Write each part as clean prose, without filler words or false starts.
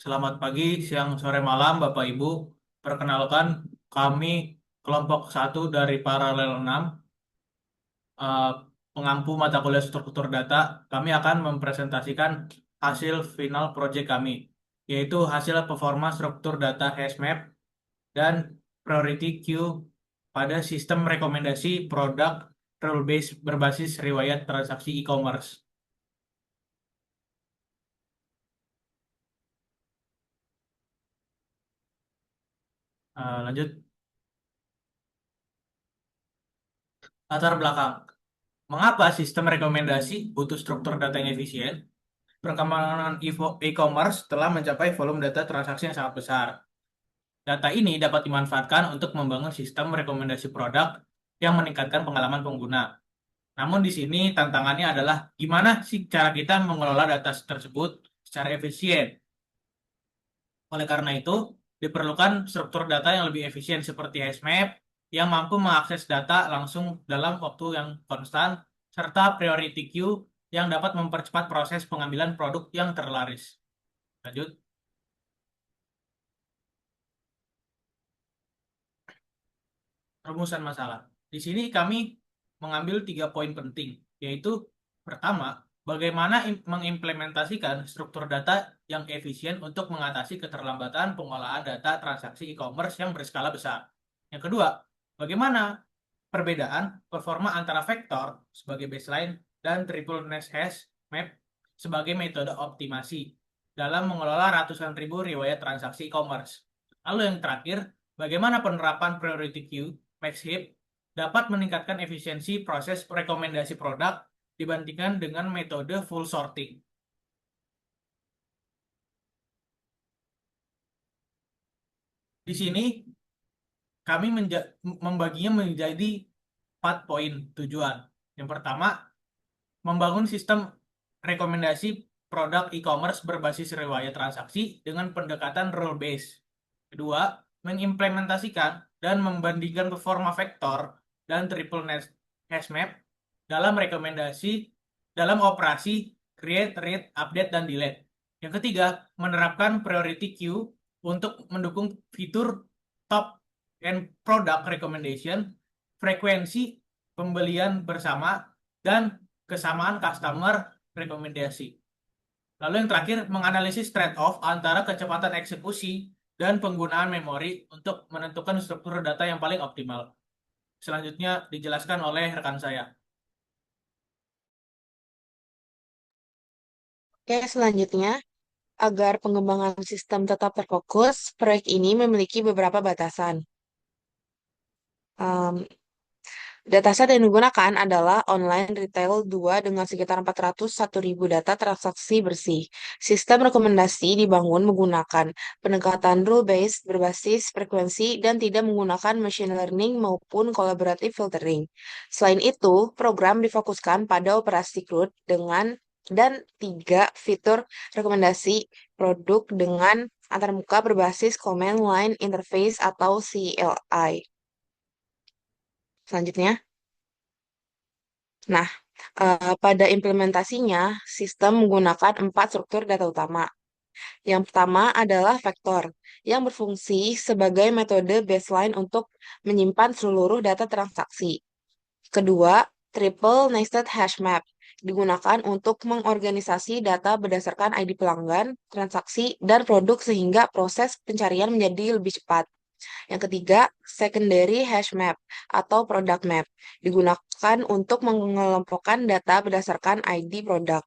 Selamat pagi, siang, sore, malam, Bapak Ibu. Perkenalkan, kami kelompok satu dari Paralel 6, eh, pengampu mata kuliah struktur data. Kami akan mempresentasikan hasil final proyek kami, yaitu hasil performa struktur data HashMap dan priority queue pada sistem rekomendasi produk rule based berbasis riwayat transaksi e-commerce. Lanjut, latar belakang. Mengapa sistem rekomendasi butuh struktur data yang efisien? Perkembangan e-commerce telah mencapai volume data transaksi yang sangat besar. Data ini dapat dimanfaatkan untuk membangun sistem rekomendasi produk yang meningkatkan pengalaman pengguna. Namun di sini tantangannya adalah gimana sih cara kita mengelola data tersebut secara efisien. Oleh karena itu, diperlukan struktur data yang lebih efisien seperti HashMap yang mampu mengakses data langsung dalam waktu yang konstan, serta priority queue yang dapat mempercepat proses pengambilan produk yang terlaris. Lanjut. Rumusan masalah. Di sini kami mengambil 3 poin penting, yaitu pertama, bagaimana mengimplementasikan struktur data yang efisien untuk mengatasi keterlambatan pengolahan data transaksi e-commerce yang berskala besar. Yang kedua, bagaimana perbedaan performa antara vektor sebagai baseline dan triple nest hash map sebagai metode optimasi dalam mengelola ratusan ribu riwayat transaksi e-commerce. Lalu yang terakhir, bagaimana penerapan priority queue Maxhip dapat meningkatkan efisiensi proses rekomendasi produk dibandingkan dengan metode full sorting. Di sini kami membaginya menjadi 4 poin tujuan. Yang pertama, membangun sistem rekomendasi produk e-commerce berbasis riwayat transaksi dengan pendekatan rule based. Kedua, mengimplementasikan dan membandingkan performa vektor dan triple net hash map dalam rekomendasi dalam operasi create, read, update, dan delete. Yang ketiga, menerapkan priority queue untuk mendukung fitur top and product recommendation, frekuensi pembelian bersama, dan kesamaan customer rekomendasi. Lalu yang terakhir, menganalisis trade-off antara kecepatan eksekusi dan penggunaan memori untuk menentukan struktur data yang paling optimal. Selanjutnya dijelaskan oleh rekan saya. Oke, selanjutnya, agar pengembangan sistem tetap terfokus, proyek ini memiliki beberapa batasan. Um, Dataset yang digunakan adalah online retail 2 dengan sekitar 401.000 data transaksi bersih. Sistem rekomendasi dibangun menggunakan pendekatan rule-based berbasis frekuensi dan tidak menggunakan machine learning maupun collaborative filtering. Selain itu, program difokuskan pada operasi CRUD dan 3 fitur rekomendasi produk dengan antarmuka berbasis Command Line Interface atau CLI. Selanjutnya, nah, pada implementasinya, sistem menggunakan 4 struktur data utama. Yang pertama adalah vektor, yang berfungsi sebagai metode baseline untuk menyimpan seluruh data transaksi. Kedua, triple nested hash map digunakan untuk mengorganisasi data berdasarkan ID pelanggan, transaksi, dan produk sehingga proses pencarian menjadi lebih cepat. Yang ketiga, secondary hash map atau product map digunakan untuk mengelompokkan data berdasarkan ID produk.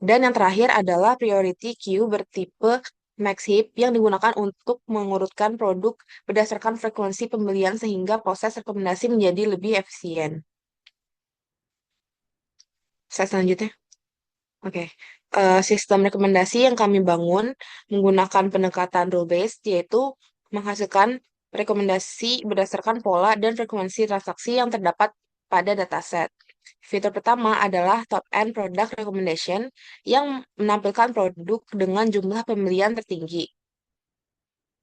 Dan yang terakhir adalah priority queue bertipe Maxheap yang digunakan untuk mengurutkan produk berdasarkan frekuensi pembelian sehingga proses rekomendasi menjadi lebih efisien. Saya selanjutnya. Oke. Sistem rekomendasi yang kami bangun menggunakan pendekatan rule-based, yaitu menghasilkan rekomendasi berdasarkan pola dan frekuensi transaksi yang terdapat pada dataset. Fitur pertama adalah top-end product recommendation yang menampilkan produk dengan jumlah pembelian tertinggi.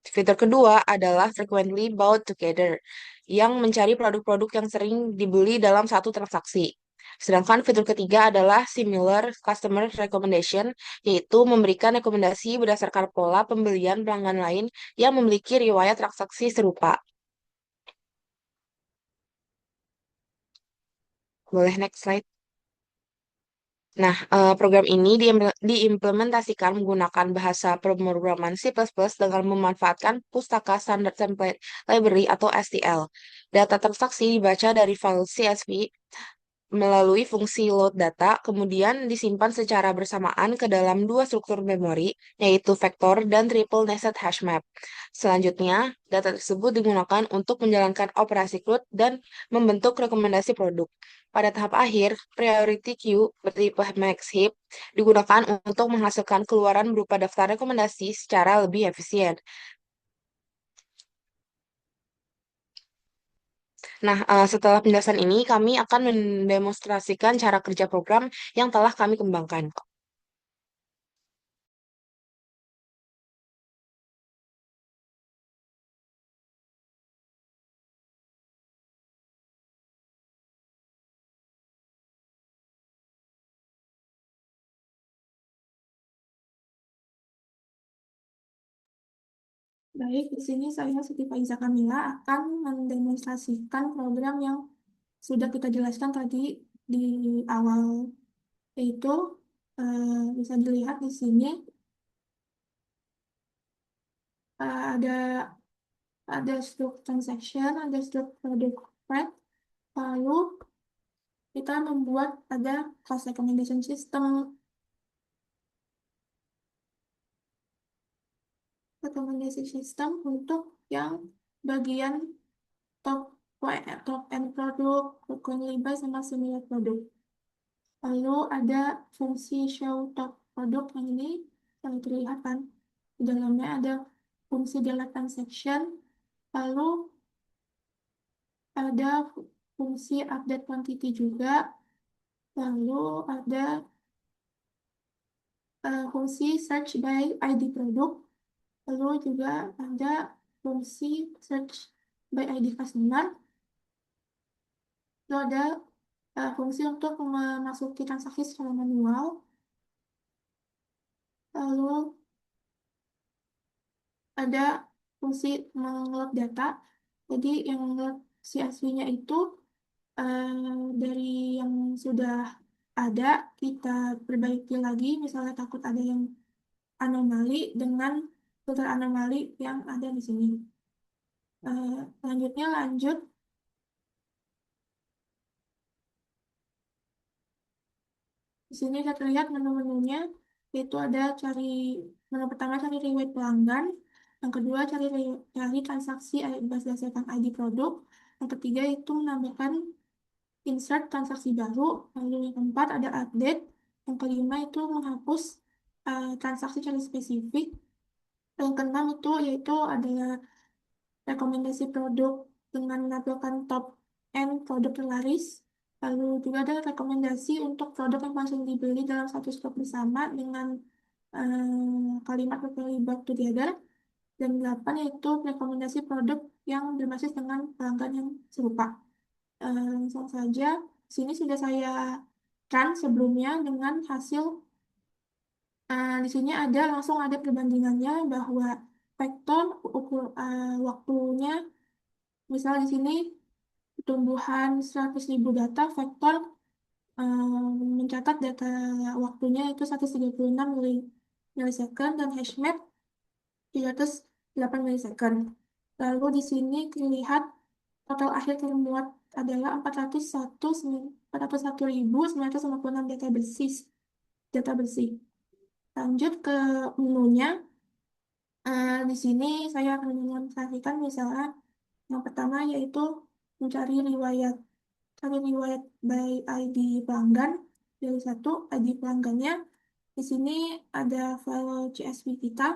Fitur kedua adalah frequently bought together yang mencari produk-produk yang sering dibeli dalam satu transaksi. Sedangkan fitur ketiga adalah similar customer recommendation, yaitu memberikan rekomendasi berdasarkan pola pembelian pelanggan lain yang memiliki riwayat transaksi serupa. Boleh next slide. Nah, program ini diimplementasikan menggunakan bahasa pemrograman C++ dengan memanfaatkan pustaka Standard Template Library atau STL. Data transaksi dibaca dari file CSV melalui fungsi load data, kemudian disimpan secara bersamaan ke dalam dua struktur memori, yaitu vektor dan triple nested hash map. Selanjutnya, data tersebut digunakan untuk menjalankan operasi CRUD dan membentuk rekomendasi produk. Pada tahap akhir, priority queue bertipe max heap digunakan untuk menghasilkan keluaran berupa daftar rekomendasi secara lebih efisien. Nah, setelah penjelasan ini, kami akan mendemonstrasikan cara kerja program yang telah kami kembangkan. Baik, di sini saya Siti Faiza Kamila akan mendemonstrasikan program yang sudah kita jelaskan tadi di awal, yaitu bisa dilihat di sini ada stroke transaction, ada stroke product path, lalu kita membuat ada cost recommendation system, untuk yang bagian top top end produk, frequently buy sama similar produk. Lalu ada fungsi show top produk yang ini yang terlihat kan. Di dalamnya ada fungsi delete transaction, lalu ada fungsi update quantity juga, lalu ada fungsi search by ID produk, lalu juga ada fungsi search by ID customer, lalu ada fungsi untuk memasuki transaksi secara manual, lalu ada fungsi mengelola data. Jadi yang mengelola CSV-nya itu dari yang sudah ada kita perbaiki lagi, misalnya takut ada yang anomali dengan filter anomali yang ada di sini. Selanjutnya lanjut. Di sini saya terlihat menu-menunya, yaitu ada menu pertama cari riwayat pelanggan, yang kedua cari transaksi berdasarkan ID produk, yang ketiga itu menambahkan insert transaksi baru, lalu yang keempat ada update, yang kelima itu menghapus transaksi cari spesifik, yang keenam itu yaitu ada rekomendasi produk dengan menampilkan top end produk terlaris. Lalu juga ada rekomendasi untuk produk yang langsung dibeli dalam satu stok bersama dengan kalimat "Very Back Together". Dan 8 yaitu rekomendasi produk yang berbasis dengan pelanggan yang serupa. Langsung saja, sini sudah saya run sebelumnya dengan hasil. Di sini langsung ada perbandingannya bahwa vektor waktunya, misal di sini pertumbuhan 100.000 data, vektor mencatat data waktunya itu 136 milisecond dan hashmap 308 milisecond. Lalu di sini terlihat total akhir termuat adalah 401.956 data bersih. Lanjut ke menunya. Di sini saya akan mendemonstrasikan misalnya yang pertama yaitu mencari riwayat by ID pelanggan. Dari satu ID pelanggannya, di sini ada file CSV kita.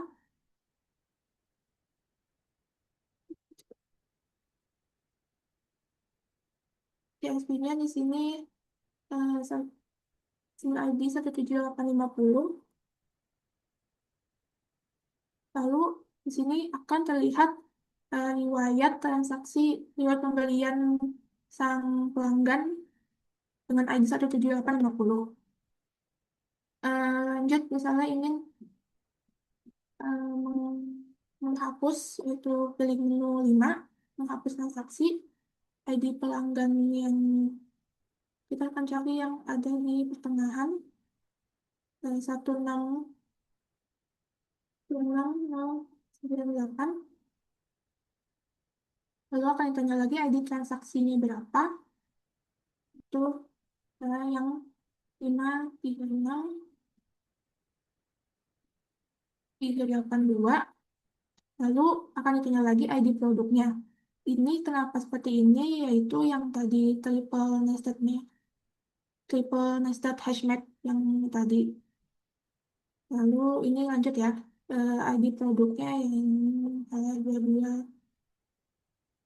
CSV-nya di sini ID 17850. Lalu di sini akan terlihat riwayat pembelian sang pelanggan dengan ID 17850. Lanjut, misalnya ingin menghapus, yaitu pilih menu 5, menghapus transaksi, ID pelanggan yang kita akan cari yang ada di pertengahan, 169098. Lalu akan ditanya lagi ID transaksinya berapa, itu yang 536382. Lalu akan ditanya lagi ID produknya. Ini kenapa seperti ini, yaitu yang tadi triple nested hash map yang tadi. Lalu ini lanjut ya, ID produknya yang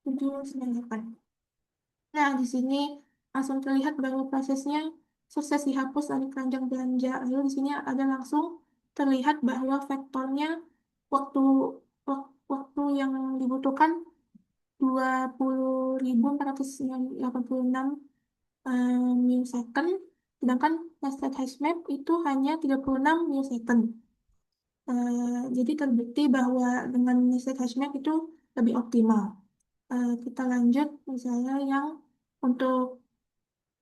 22798. Nah, di sini langsung terlihat bahwa prosesnya sukses dihapus dari keranjang belanja. Lalu di sini ada langsung terlihat bahwa vektornya waktu waktu yang dibutuhkan 20.486 millisecond, sedangkan nested hash map itu hanya 36 millisecond. Jadi terbukti bahwa dengan nested hash map itu lebih optimal. Kita lanjut misalnya yang untuk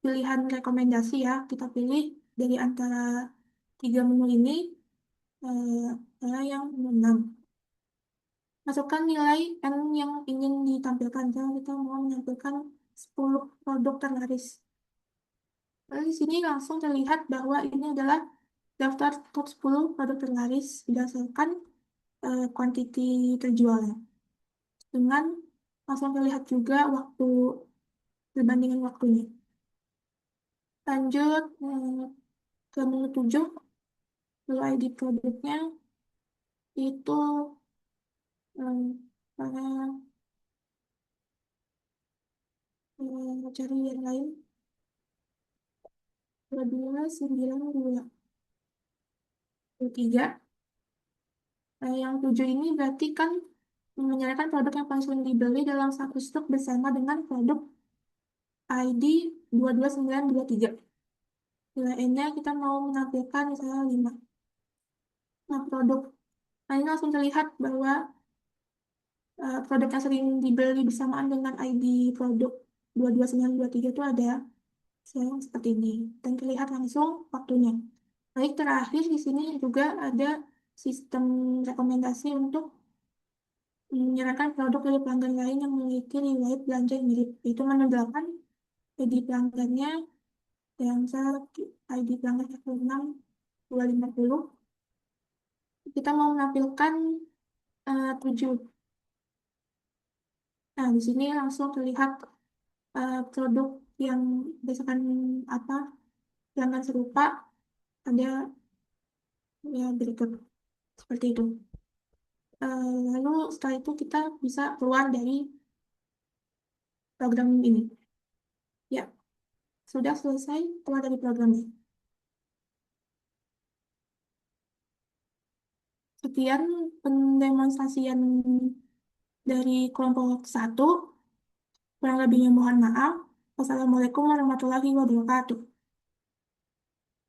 pilihan rekomendasi ya, kita pilih dari antara 3 menu ini, adalah yang menu 6. Masukkan nilai N yang ingin ditampilkan. Jadi kita mau menampilkan 10 produk terlaris. Lalu di sini langsung terlihat bahwa ini adalah daftar top 10 produk terlaris berdasarkan kuantiti terjualnya. Dengan langsung terlihat juga perbandingan waktunya. Lanjut ke menu 7, lalu ID produknya itu para cari yang lain 22923. Yang 7 ini berarti kan menyerahkan produk yang paling sering dibeli dalam satu stok bersama dengan produk ID 22923. Nilainya kita mau menampilkan misalnya 5. Nah, nah ini langsung terlihat bahwa produk yang sering dibeli bersamaan dengan ID produk 22923 itu ada seperti ini. Dan terlihat langsung waktunya. Baik, terakhir di sini juga ada sistem rekomendasi untuk menyerahkan produk dari pelanggan lain yang memiliki riwayat belanja yang mirip. Itu menambahkan ID pelanggannya yang ID pelanggan 16250. Kita mau menampilkan 7. Nah, di sini langsung terlihat produk yang berdasarkan apa pelanggan serupa ada ya berikut seperti itu. Lalu setelah itu kita bisa keluar dari program ini. Ya, sudah selesai keluar dari program ini. Sekian pendemonstrasian dari kelompok 1. Kurang lebihnya mohon maaf. Wassalamualaikum warahmatullahi wabarakatuh.